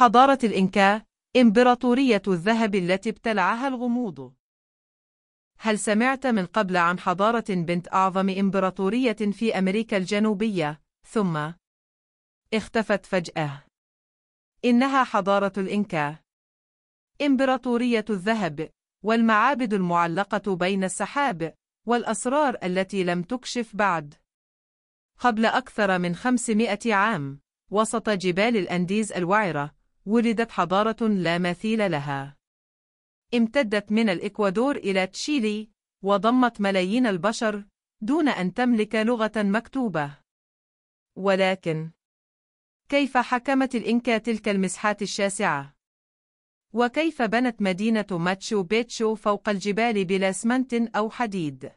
حضارة الإنكا، إمبراطورية الذهب التي ابتلعها الغموض. هل سمعت من قبل عن حضارة بنت أعظم إمبراطورية في أمريكا الجنوبية، ثم اختفت فجأة؟ إنها حضارة الإنكا، إمبراطورية الذهب، والمعابد المعلقة بين السحاب، والأسرار التي لم تكشف بعد. قبل أكثر من 500 عام، وسط جبال الأنديز الوعرة، ولدت حضارة لا مثيل لها. امتدت من الإكوادور إلى تشيلي، وضمت ملايين البشر، دون أن تملك لغة مكتوبة. ولكن كيف حكمت الإنكا تلك المساحات الشاسعة؟ وكيف بنت مدينة ماتشو بيتشو فوق الجبال بلا إسمنت أو حديد؟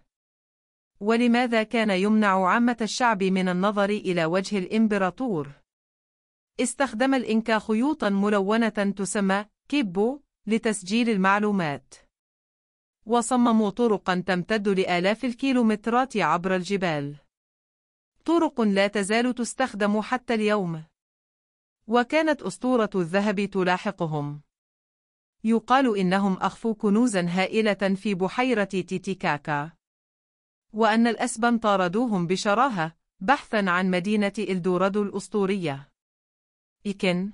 ولماذا كان يمنع عامة الشعب من النظر إلى وجه الإمبراطور؟ استخدم الإنكا خيوطاً ملونة تسمى كيبو لتسجيل المعلومات، وصمموا طرقاً تمتد لآلاف الكيلومترات عبر الجبال، طرق لا تزال تستخدم حتى اليوم. وكانت أسطورة الذهب تلاحقهم. يقال إنهم أخفوا كنوزاً هائلة في بحيرة تيتيكاكا، وأن الأسبان طاردوهم بشراهة بحثاً عن مدينة إلدورادو الأسطورية. لكن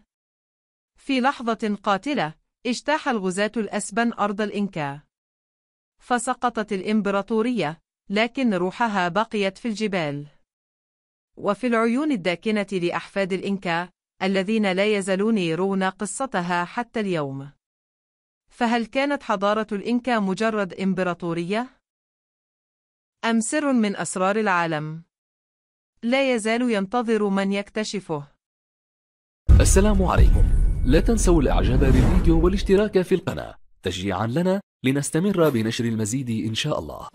في لحظة قاتلة اجتاح الغزاة الأسبان أرض الإنكا، فسقطت الإمبراطورية، لكن روحها بقيت في الجبال وفي العيون الداكنة لأحفاد الإنكا، الذين لا يزالون يرون قصتها حتى اليوم. فهل كانت حضارة الإنكا مجرد إمبراطورية؟ أم سر من أسرار العالم لا يزال ينتظر من يكتشفه؟ السلام عليكم. لا تنسوا الإعجاب بالفيديو والاشتراك في القناة تشجيعا لنا لنستمر بنشر المزيد إن شاء الله.